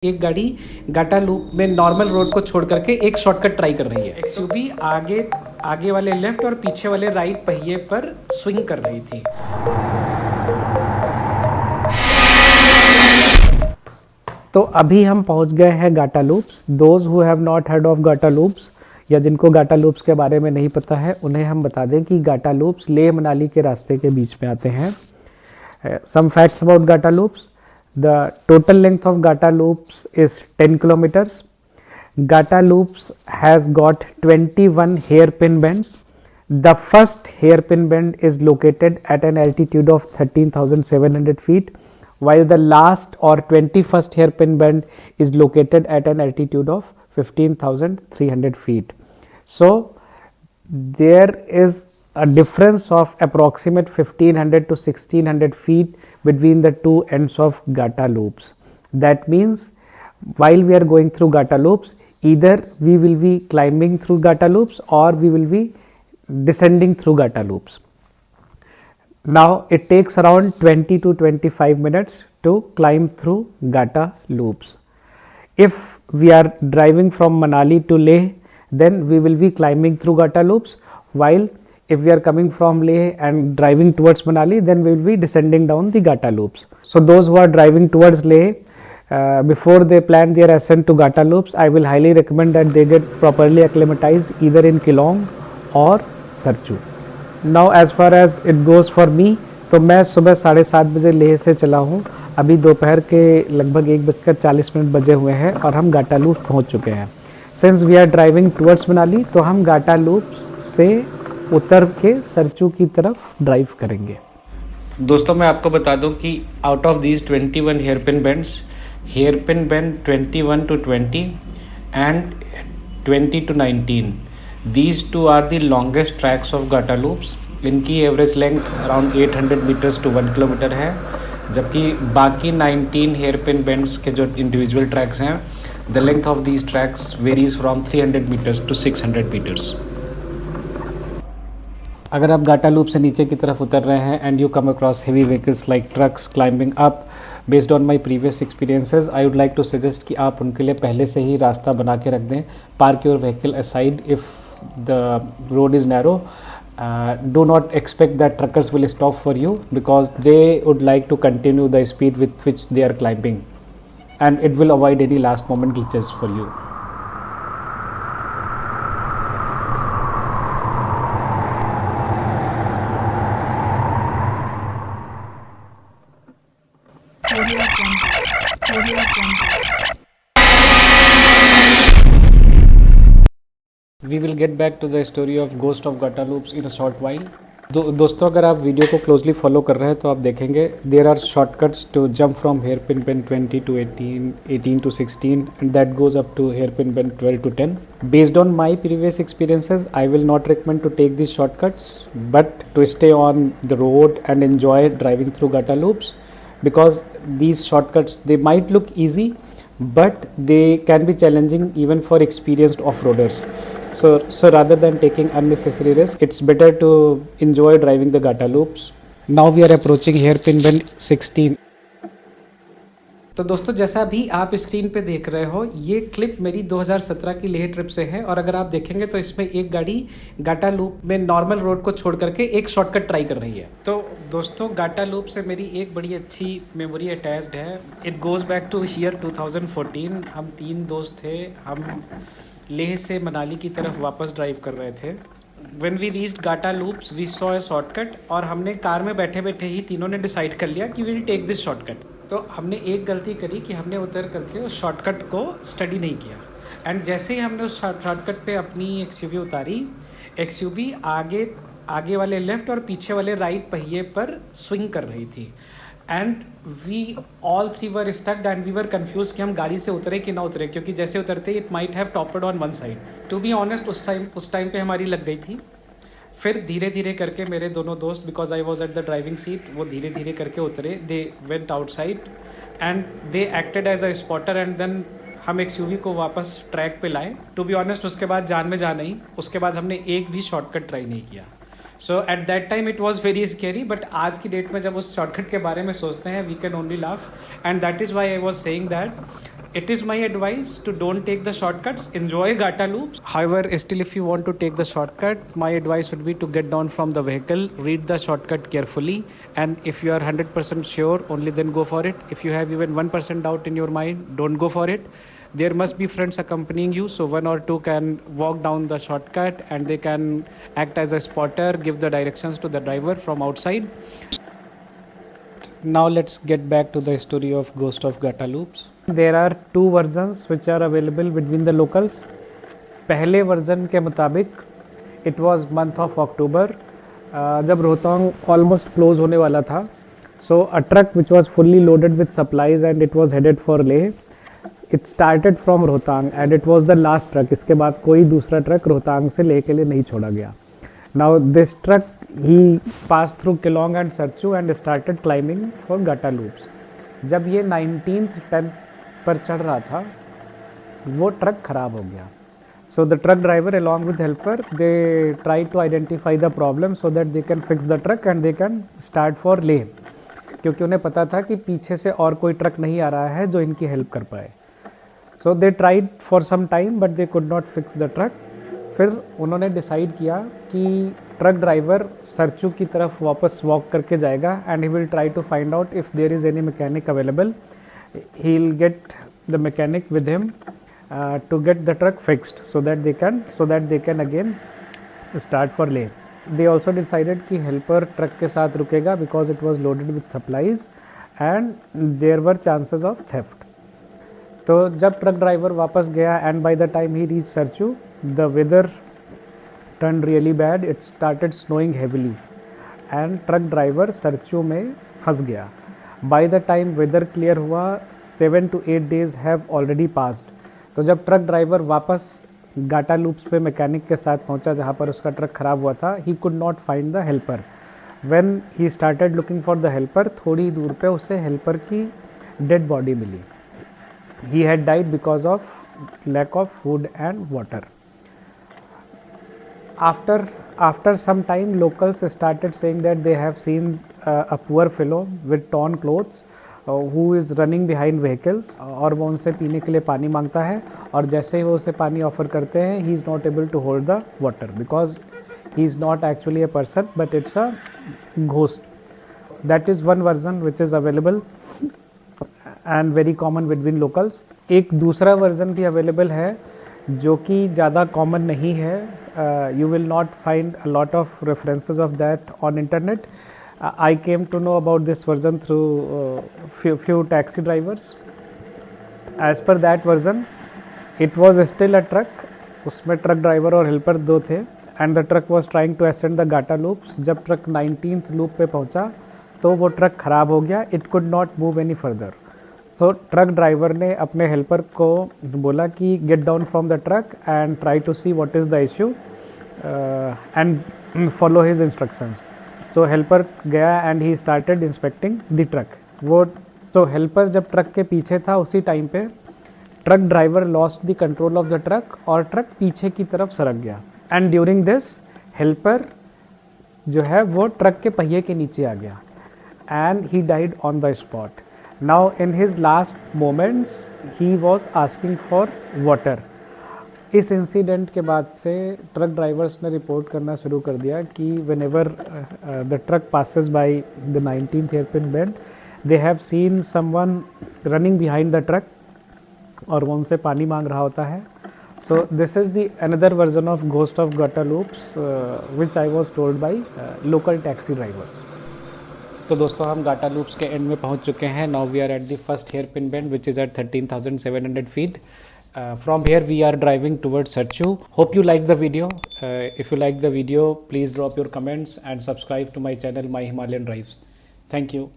एक गाड़ी गाटा लूप में नॉर्मल रोड को छोड़ करके एक शॉर्टकट ट्राई कर रही है। एक्सयूवी आगे वाले लेफ्ट और पीछे वाले राइट पहिए पर स्विंग कर रही थी। तो अभी हम पहुंच गए हैं Gata loops. Those who have not heard of Gata loops या जिनको गाटा लूप्स के बारे में नहीं पता है उन्हें हम बता दें कि गाटा लूप्स लेह मनाली के रास्ते के बीच में आते हैं। Some facts about Gata loops. The total length of Gata loops is 10 kilometers. Gata loops has got 21 hairpin bends. The first hairpin bend is located at an altitude of 13,700 feet, while the last or 21st hairpin bend is located at an altitude of 15,300 feet. So there is a difference of approximate 1500 to 1600 feet between the two ends of Gata loops. That means while we are going through Gata loops, either we will be climbing through Gata loops or we will be descending through Gata loops. Now it takes around 20 to 25 minutes to climb through Gata loops. If we are driving from Manali to Leh, then we will be climbing through Gata loops, while if we are coming from Leh and driving towards Manali, then we will be descending down the Gata loops. So those who are driving towards Leh, before they plan their ascent to Gata loops, I will highly recommend that they get properly acclimatized either in Kilong or Sarchu. Now as far as it goes for me, तो मैं सुबह 7:30 बजे लेह से चला हूँ। अभी दोपहर के लगभग 1:40 बजे हुए हैं और हम गाटा लूप पहुँच चुके हैं। Since we are driving towards Manali, तो हम गाटा लूप्स से उतर के सरचू की तरफ ड्राइव करेंगे। दोस्तों मैं आपको बता दूं कि out of these 21 hairpin bends, hairpin bend 21 to 20 and 20 to 19, these two are the longest tracks of Gata loops. इनकी average length around 800 meters to 1 kilometer है, जबकि बाकी 19 हेयरपिन बेंड्स के जो इंडिविजुअल ट्रैक्स हैं, the length of these tracks varies from 300 meters to 600 meters. अगर आप गाटा loop से नीचे की तरफ उतर रहे हैं and you come across heavy vehicles like trucks climbing up, based on my previous experiences I would like to suggest कि आप उनके लिए पहले से ही रास्ता बना के रख दें। Park your vehicle aside if the road is narrow. Do not expect that truckers will stop for you, because they would like to continue the speed with which they are climbing, and it will avoid any last moment glitches for you. We will get back to the story of Ghost of Gata Loops in a short while. दोस्तों अगर आप video को closely follow कर रहे हैं तो आप देखेंगे there are shortcuts to jump from hairpin bend 20 to 18, 18 to 16, and that goes up to hairpin bend 12 to 10. Based on my previous experiences, I will not recommend to take these shortcuts, but to stay on the road and enjoy driving through Gata loops, because these shortcuts, they might look easy, but they can be challenging even for experienced off-roaders. So rather than taking unnecessary risk, it's better to enjoy driving the Gata loops. Now we are approaching hairpin bend 16. तो दोस्तों जैसा भी आप screen पे देख रहे हो, ये क्लिप मेरी 2017 की लेह ट्रिप से है, और अगर आप देखेंगे तो इसमें एक गाड़ी गाटा लूप में नॉर्मल रोड को छोड़ करके एक शॉर्टकट ट्राई कर रही है। तो दोस्तों गाटा लूप से मेरी एक बड़ी अच्छी मेमोरी अटैच्ड है। It goes back two year 2014। हम 3 दोस्त थे, हम लेह से मनाली की तरफ वापस ड्राइव कर रहे थे। When we reached Gata loops, we saw a shortcut, और हमने कार में बैठे बैठे ही तीनों ने डिसाइड कर लिया कि we'll take this shortcut। तो हमने एक गलती करी कि हमने उतर करके उस शॉर्टकट को स्टडी नहीं किया, एंड जैसे ही हमने उस शॉर्टकट पे अपनी एक्सयूवी उतारी, एक्सयूवी आगे वाले लेफ्ट और पीछे वाले राइट पहिए पर स्विंग कर रही थी, and we all 3 were stuck and we were confuse कि हम गाड़ी से उतरे कि ना उतरे, क्योंकि जैसे उतरते it might have topped on one side. To be honest उस टाइम पे हमारी लग गई थी। फिर धीरे धीरे करके मेरे दोनों दोस्त, because I was at the driving seat, वो धीरे धीरे करके उतरे। They went outside and they acted as a spotter, and then हम एक्सयूवी को वापस ट्रैक पे लाए। टू बी ऑनेस्ट उसके बाद जान में जान नहीं, उसके बाद हमने एक भी शॉर्टकट ट्राई नहीं किया। So at that time it was very scary, but आज की डेट में जब उस शॉर्टकट के बारे में सोचते हैं we can only laugh, and that is why I was saying that It is my advice to don't take the shortcuts, enjoy Gata loops. However, still if you want to take the shortcut, my advice would be to get down from the vehicle, read the shortcut carefully, and if you are 100% sure, only then go for it. If you have even 1% doubt in your mind, don't go for it. There must be friends accompanying you, so one or two can walk down the shortcut and they can act as a spotter, give the directions to the driver from outside. Now let's get back to the story of Ghost of Gata Loops. There are two versions which are available between the locals. पहले version के मुताबिक it was month of October, जब Rohtang almost close होने वाला था. So a truck which was fully loaded with supplies and it was headed for Leh. It started from Rohtang and it was the last truck. इसके बाद कोई दूसरा truck Rohtang से लेह के लिए नहीं छोड़ा गया. Now this truck he passed through Kelong and Sarchu and started climbing for Gata loops. जब ये 19th टन पर चढ़ रहा था वो ट्रक खराब हो गया. So the truck driver along with helper they try to identify the problem so that they can fix the truck and they can start for Leh. क्योंकि उन्हें पता था कि पीछे से और कोई ट्रक नहीं आ रहा है जो इनकी हेल्प कर पाए. So they tried for some time but they could not fix the truck. फिर उन्होंने डिसाइड किया कि ट्रक ड्राइवर सरचू की तरफ वापस वॉक करके जाएगा and he will try to find out if there is any mechanic available. He will get the mechanic with him to get the truck fixed so that they can again start for Leh. They also decided कि helper truck के साथ रुकेगा because it was loaded with supplies and there were chances of theft. तो जब truck driver वापस गया and by the time he reach Sarchu the weather turned really bad. It started snowing heavily and truck driver Sarchu में फंस गया. By the time weather clear हुआ 7 to 8 days have already passed. तो जब ट्रक ड्राइवर वापस गाटा loops पे mechanic के साथ पहुंचा जहाँ पर उसका ट्रक ख़राब हुआ था, he could not find the helper. When he started looking for the helper, थोड़ी दूर पे उसे हेल्पर की डेड बॉडी मिली. He had died because of lack of food and water. After some time, locals started saying that they have seen a poor fellow with torn clothes who is running behind vehicles और वो उनसे पीने के लिए पानी मांगता है और जैसे ही वो उसे पानी ऑफर करते हैं he is not able to hold the water because he is not actually a person but it's a ghost. That is one version which is available and very common between locals. एक दूसरा version भी available है जो कि ज़्यादा common नहीं है. You will not find a lot of references of that on internet. I came to know about this version through few taxi drivers. As per that version, it was still a truck. उसमें truck driver और helper दो थे and the truck was trying to ascend the Gata loops. जब truck 19th loop पे पहुंचा तो वो truck ख़राब हो गया. It could not move any further. तो ट्रक ड्राइवर ने अपने हेल्पर को बोला कि get down from the truck and try to see what is the issue and follow his instructions. So helper गया and he started inspecting the truck. वो so helper जब truck के पीछे था उसी टाइम पे truck driver lost the control of the truck और truck पीछे की तरफ सरक गया. एंड ड्यूरिंग दिस हेल्पर जो है वो ट्रक के पहिए के नीचे आ गया and he died on the spot. Now in his last moments he was asking for water. इस इंसिडेंट के बाद से ट्रक ड्राइवर्स ने रिपोर्ट करना शुरू कर दिया कि whenever the truck passes by the 19th hairpin bend they have seen someone running behind the truck और वो उनसे पानी मांग रहा होता है. So this is the another version of Ghost of Gata loops which I was told by local taxi drivers. तो दोस्तों हम गाटा लूप्स के एंड में पहुंच चुके हैं. Now we are at the first hairpin bend which is at 13,700 feet. From here we are driving towards Sarchu. Hope you like the video. If you like the video, please drop your comments and subscribe to my channel My Himalayan Drives. Thank you.